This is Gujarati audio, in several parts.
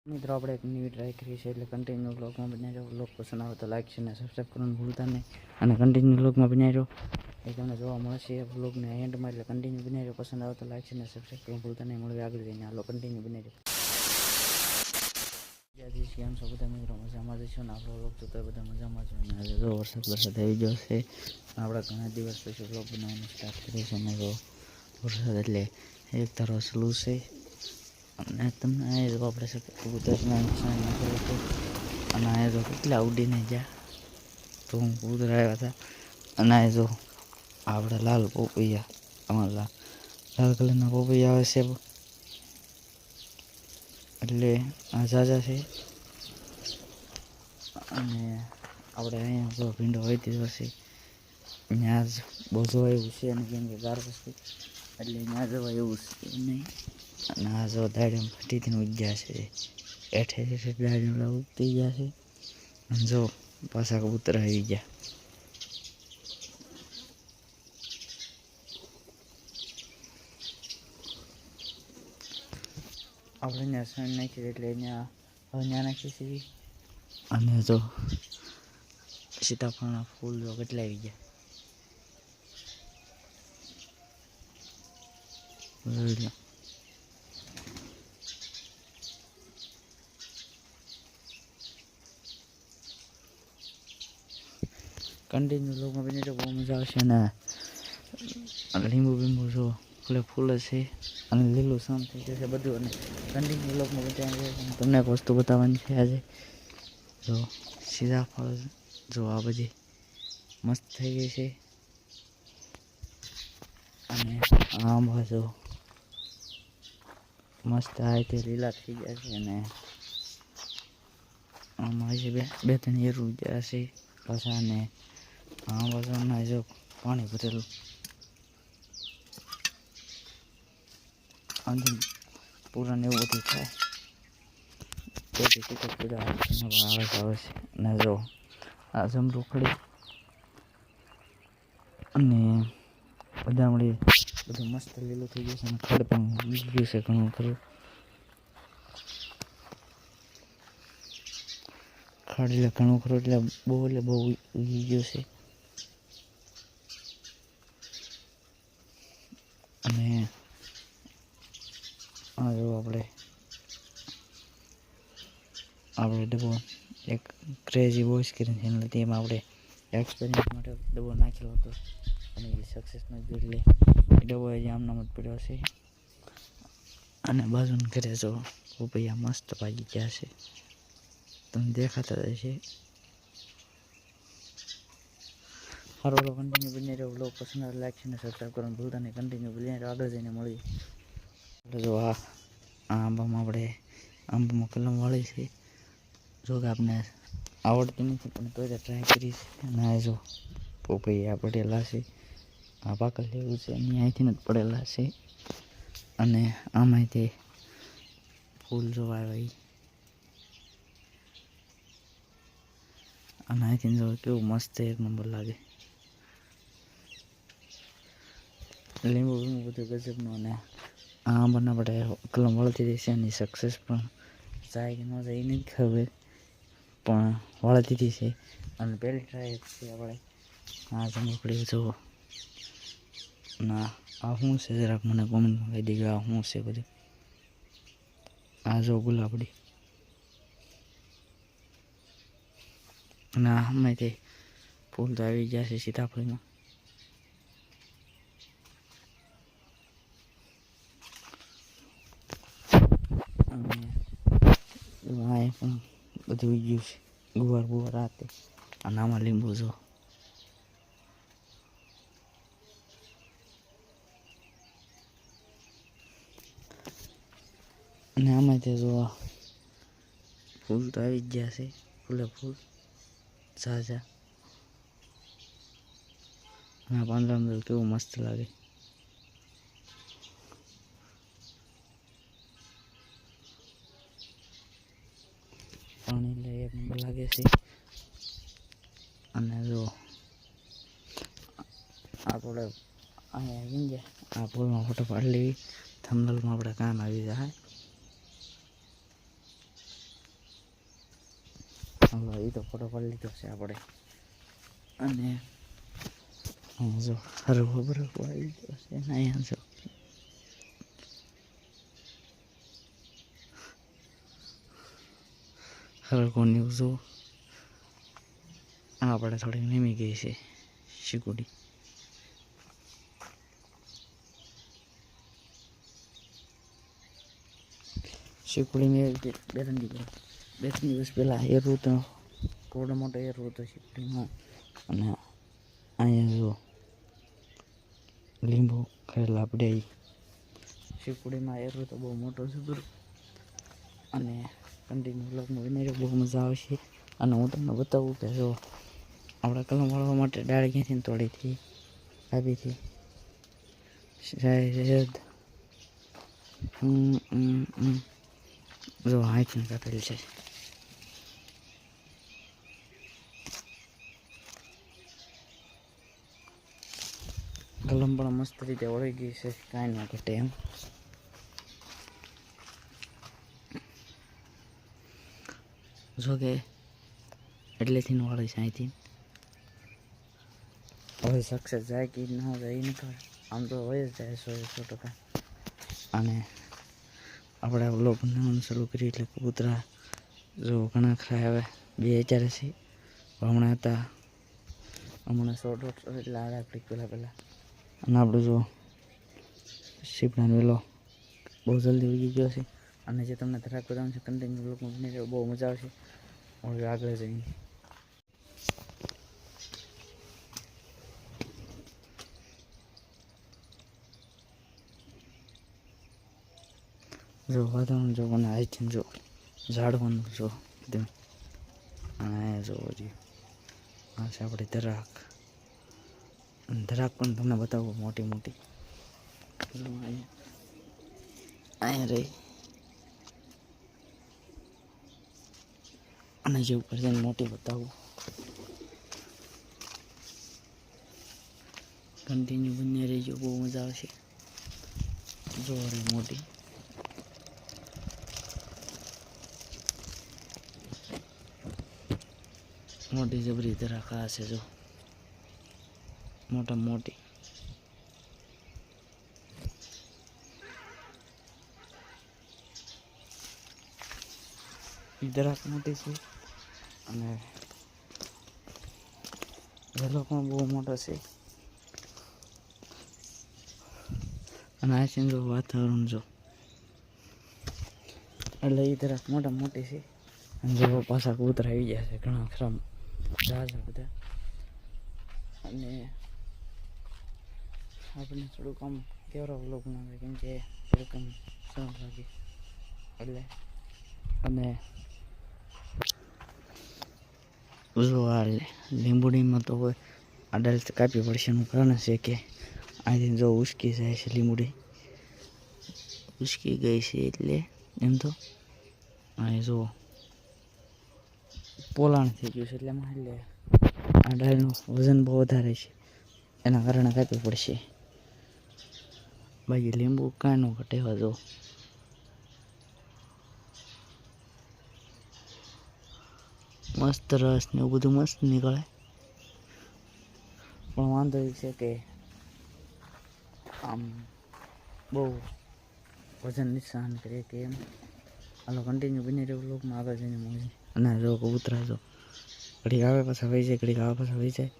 મિત્રો આપણે એક નવી ટ્રાય કરી છે એટલે કન્ટિન્યુ વ્લોગમાં બન્યા રહો. વ્લોગ પસંદ આવે તો લાઈક છે અને સબસ્ક્રાઈબ કરવાનું ભૂલતા નહીં અને કન્ટિન્યુ વ્લોગમાં બન્યા રહો. એ તમને જોવા મળશે વ્લોગને એન્ડમાં એટલે કન્ટિન્યુ બન્યા રહો. પસંદ આવે તો લાઈક છે અને સબસ્ક્રાઈબ કરવાનું ભૂલતા નહીં. મળે આગળ જઈને હાલો કન્ટિન્યુ બન્યા રહો. કેમ છો બધા મિત્રો? મજામાં જ છો ને? આપણો વ્લોગ જોતો બધા મજામાં જ. અને આજે જો વરસાદ આવી ગયો છે. આપણે ઘણા દિવસ પછી વ્લોગ બનાવવાનું સ્ટાર્ટ કર્યું છે અને જો વરસાદ એટલે એક ધારો ચાલુ છે. અને તમને એ જો આપણે કબૂતરના નિશાન નાખેલું હતું અને એ જો કેટલા ઉડીને ગયા તો હું કબૂતર આવ્યા હતા. અને એ જો આપણે લાલ પોપૈયા અમારા લાલ કલરના પોપૈયા આવે છે એટલે આ ઝાઝા છે. અને આપણે અહીંયા જો ભીંડો વહીતી હશે ત્યાં જ બહુ જોવા એવું છે અને કેમ કે ગાર વસ્તુ એટલે ત્યાં જવા એવું છે નહીં. અને આ જો દાડમ ફટીથી ઉગ્યા છે, એઠે એઠે દાડમ ઉગતી ગયા છે. અને જો પાછા કબૂતર આવી ગયા. આપણે ત્યાં સણ નાખી એટલે અહીંયા હવે ત્યાં નાખીએ છીએ. અને જો સીતાફળના ફૂલ જો કેટલા આવી ગયા. કન્ટિન્યુ લોકોમાં બની તો બહુ મજા આવશે. અને લીંબુ બીંબુ જો ફૂલ છે અને લીલું શામ થઈ જશે બધું. અને કન્ટિન્યુ લોકોમાં બતાવી તમને એક વસ્તુ બતાવવાની છે આજે. જો સીતાફળ જો આ બધી મસ્ત થઈ ગઈ છે. અને આંબા જો મસ્ત આ તે લીલા થઈ ગયા છે. અને આમાં છે બે ત્રણ એરું ગયા છે પાછા. અને આંબા જોના જો પાણી ભરેલું અંતિમ પૂરાને એવું બધું થાય તેથી ટીકટ પૂજા આવે છે. અને જો આ જમરૂ ખડી અને બધા મળી બધું મસ્ત લીલું થઈ ગયું છે. અને ખડ પણ ગયું છે ઘણું ખરું. ખડ એટલે ઘણું ખરું એટલે બહુ ઉગી ગયું છે. અને આ જો આપણે ડબ્બો એક ક્રેઝી બોયસ કરીને ચેનલ હતી એમાં આપણે એક્સપેરિમેન્ટ માટે ડબ્બો નાખેલો હતો અને એ સક્સેસ ન ગયો એટલે એ ડબ્બો હજી આમનામ જ પડ્યો છે. અને બાજુને ઘરે જો પોપૈયા મસ્ત ભાગી ગયા છે, તમને દેખાતા રહેશે. સારો કન્ટિન્યુ બની રહ્યો. બ્લોગ પસંદ આવે લાઈક છે અને સબસ્ક્રાઈબ કરવાનું ભૂલતા નહીં. કન્ટિન્યુ બની રહ્યો. આગળ જઈને મળી જો આ આંબામાં કલમ વાળી છે. જો કે આપણે આવડતી નથી પણ તો ટ્રાય કરી છે. અને આ જો પોપૈયા પડેલા છે. આ પાકલ લેવું છે અને અહીંથી જ પડેલા છે. અને આમાં તે ફૂલ જોવા આવ્યા અને અહીંથી જો કેવું મસ્ત એક નંબર લાગે. લીંબુ બીંબુ બધું ગજબનું. અને આંબાના આપણે કલમ વળતી રહી છે અને સક્સેસ પણ જાય કે ન જાય એ નથી ખબર પણ વળતી છે. અને પહેલી ટ્રાય છે આપણે આ જમરૂખડી જુઓ. ના આ શું છે જરાક મને કોમેન્ટમાં કહી દેજો આ શું છે બધું. આ જો ગુલાબડી અને આમાં તે ફૂલ તો આવી ગયા છે સીતાફળમાં. અને આ પણ બધું ઉગ્યું છે ગુવાર બુવાર રાતે. અને આમાં લીંબુ જો અને આમાં તે જો ફૂલ તો આવી જ ગયા છે ફૂલ ઝાઝા. અને પાંદડા કેવું મસ્ત લાગે. પાણી લે એક નંબર લાગે છે. અને જો આપણે અહીંયા આવી ગયા આ ફૂલમાં ફોટો પાડી લેવી. થંબનેલમાં આપણે કામ આવી જાય. હવે એ તો ફોટો પાડી લીધો છે આપણે. અને જો હરવો બરવો આવી ગયો છે ને અહીંયા જો હરકોની જો આપણે થોડીક નીમી ગઈ છે શીકુડી. શીકુડી મેં બે ત્રણ દિવસ પહેલાં એરું તો થોડો મોટો એરું હતો શીકુડીમાં. અને અહીંયા જો લીંબુ ખાયેલા આપણે શીકુડીમાં એરું તો બહુ મોટો છે બરો. અને કન્ટિન્યુ બ્લોગમાં વિનારી બહુ મજા આવશે. અને હું તમને બતાવું કે જો આપણે કલમ વાળવા માટે ડાળી ક્યાંથી તોડી હતી આપીથી શાયદ જો હાઈથી કાપેલ છે. કલમ પણ મસ્ત રીતે વળી ગઈ છે, કાંઈ ન ઘટે એમ. જોકે એટલેથી વાળી છે અહીંથી. હવે સક્સેસ જાય કે ન જાય એ નથી, આમ તો હોય જ જાય 100%. અને આપણે વ્લોગ બનાવવાનું શરૂ કરી એટલે કબૂતરા જો ઘણા ખરા હવે 2000 છે. હમણાં હતા 100 એટલે આડા આપણી પહેલાં. અને આપણું જો શીપડાનો વેલો બહુ જલ્દી ઉગી ગયો છે. અને જે તમને ધરાક બતાવવાનું છે કન્ટિન્યુ વ્લોગમાં બની રહ્યો, બહુ મજા આવશે. હવે આગળ જઈને જો વાતાવરણ જો મને આઈથી જો ઝાડવાનું જો એકદમ. અને જો હજી આ છે આપણી ધરાક. ધરાક પણ તમને બતાવું મોટી. અહીંયા રહી અને જે ઉપર જઈને મોટી બતાવું. કન્ટિન્યુ બની રહીજો, બહુ મજા આવશે. જો રે મોટી જબરી ધરાક આ છે જો મોટી. ધરાક મોટી છે અને વેલો પણ બહુ મોટો છે. અને આ છે જો વાતાવરણ જો એટલે એ ધરાક મોટી છે. અને જો પાછા કબૂતરા આવી ગયા છે ઘણા ખરા ઝાઝા બધા. અને આપણે થોડુંક આમ કેવરા વ્લોગ બનાવે કેમ કે થોડુંક આમ સરસ લાગે એટલે. અને જો આ લીંબુડીમાં તો હોય આ ડાળ કાપી પડશે. એનું કારણ છે કે અહીંથી જો ઉસકી જાય છે, લીંબુડી ઉસકી ગઈ છે એટલે એમ તો અહીં જો પોલાણ થઈ ગયું છે એટલે આ ડાળનું વજન બહુ વધારે છે, એના કારણે કાપવી પડશે. બાકી લીંબુ કાંઈ ન ઘટે. જો મસ્ત રસ ને એવું બધું મસ્ત નીકળે. પણ વાંધો એ છે કે આમ બહુ વજન નહીં સહન કરીએ કે એમ. હાલો કન્ટિન્યુ બની રહ્યો વ્લોગમાં આગળ જઈને મળીએ. અને જો કબૂતરા જો ઘડીક આવે પાછા વહી જાય, ઘડીક આવે પાછા વહી જાય.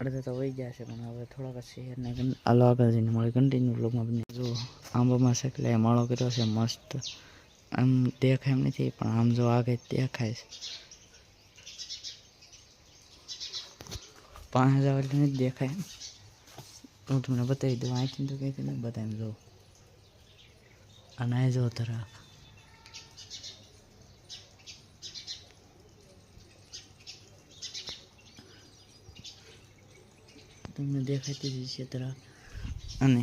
અડધા તો વહી ગયા છે પણ હવે થોડાક છે. અને હાલો આગળ જઈને મળે કન્ટિન્યુ વ્લોગમાં બની. જો આંબામાં છે માળો કર્યો છે મસ્ત. આમ દેખાય એમ નથી પણ આમ જો આગળ દેખાય છે. 5000 એટલે નથી દેખાય. હું તમને બતાવી દઉં અહીંથી તો કંઈથી નથી બતાવી દઉં. અને આ જો ધરાક તમને દેખાતી જ છે ધરાક. અને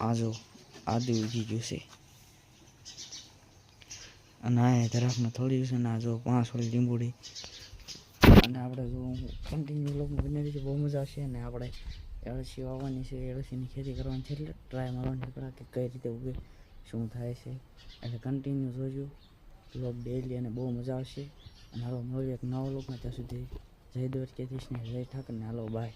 આ જો આદુ ઉગી ગયું છે. અને આ ધરાકમાં થોડી છે ને આ જો 5 વાળી લીંબુડી. અને આપણે જો કન્ટિન્યુ વ્લોગમાં બની રહી છે, બહુ મજા આવશે. અને આપણે એળસી વાવવાની છે, એળસીની ખેતી કરવાની છે એટલે ટ્રાય મારવાની છે કે કઈ રીતે ઉગે, શું થાય છે. એટલે કન્ટિન્યુ જોજો વ્લોગ ડેઈલી અને બહુ મજા આવશે. અને હાલો મળીએ એક નવા લોકમાં, ત્યાં સુધી જય દ્વારકાધીશ ને જય ઠાકર ને હાલો બાય.